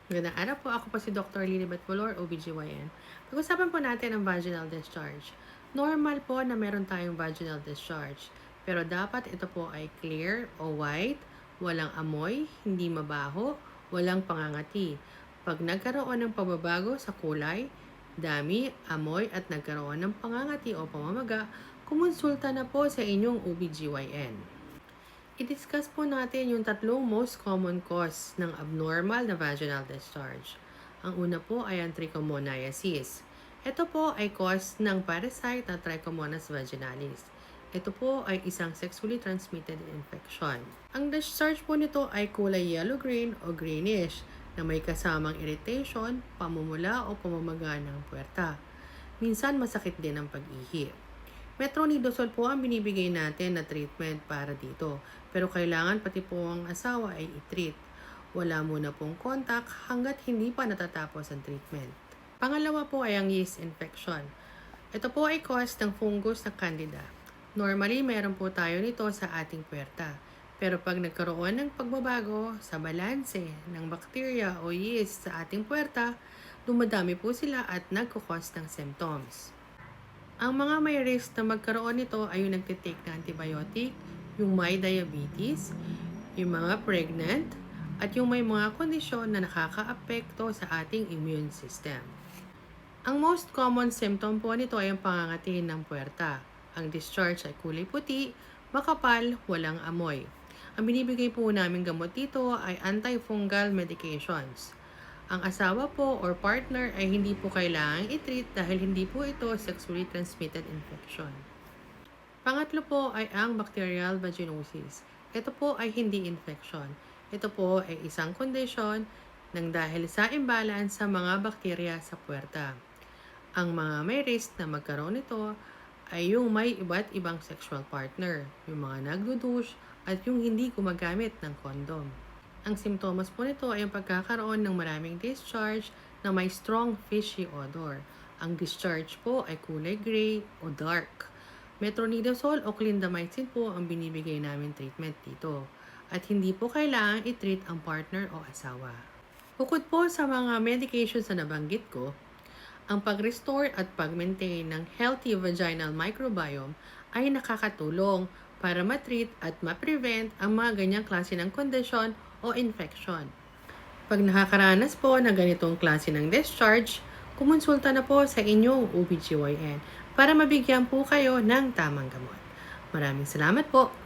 Magandang araw po. Ako po si Dr. Lilibet Bolor, OBGYN. Pag-usapan po natin ang vaginal discharge. Normal po na meron tayong vaginal discharge. Pero dapat ito po ay clear o white, walang amoy, hindi mabaho, walang pangangati. Pag nagkaroon ng pagbabago sa kulay, dami, amoy at nagkaroon ng pangangati o pamamaga, kumonsulta na po sa inyong OBGYN. I-discuss po natin yung tatlong most common cause ng abnormal na vaginal discharge. Ang una po ay ang trichomoniasis. Ito po ay cause ng parasite na Trichomonas vaginalis. Ito po ay isang sexually transmitted infection. Ang discharge po nito ay kulay yellow-green o greenish na may kasamang irritation, pamumula o pamamaga ng puwerta. Minsan masakit din ang pag-ihi. Metronidazole po ang binibigay natin na treatment para dito. Pero kailangan pati po ang asawa ay i-treat. Wala muna pong contact hanggat hindi pa natatapos ang treatment. Pangalawa po ay ang yeast infection. Ito po ay cause ng fungus na candida. Normally, meron po tayo nito sa ating puwerta. Pero pag nagkaroon ng pagbabago sa balanse ng bacteria o yeast sa ating puwerta, dumadami po sila at nagkukos ng symptoms. Ang mga may risk na magkaroon nito ay yung nagtitake na antibiotic, yung may diabetes, yung mga pregnant, at yung may mga kondisyon na nakakaapekto sa ating immune system. Ang most common symptom po nito ay ang pangangati ng puwerta. Ang discharge ay kulay puti, makapal, walang amoy. Ang binibigay po namin gamot dito ay antifungal medications. Ang asawa po or partner ay hindi po kailangang i-treat dahil hindi po ito sexually transmitted infection. Pangatlo po ay ang bacterial vaginosis. Ito po ay hindi infection. Ito po ay isang kondisyon ng dahil sa imbalance sa mga bakterya sa puwerta. Ang mga may risk na magkaroon nito ay yung may iba't ibang sexual partner, yung mga nagdudush at yung hindi gumagamit ng kondom. Ang simptomas po nito ay ang pagkakaroon ng maraming discharge na may strong fishy odor. Ang discharge po ay kulay gray o dark. Metronidazole o clindamycin po ang binibigay namin treatment dito. At hindi po kailangan i-treat ang partner o asawa. Bukod po sa mga medications na nabanggit ko, ang pag-restore at pag-maintain ng healthy vaginal microbiome ay nakakatulong para matreat at ma-prevent ang mga ganyang klase ng kondisyon o infection. Pag nakakaranas po ng ganitong klase ng discharge, kumonsulta na po sa inyong OBGYN para mabigyan po kayo ng tamang gamot. Maraming salamat po!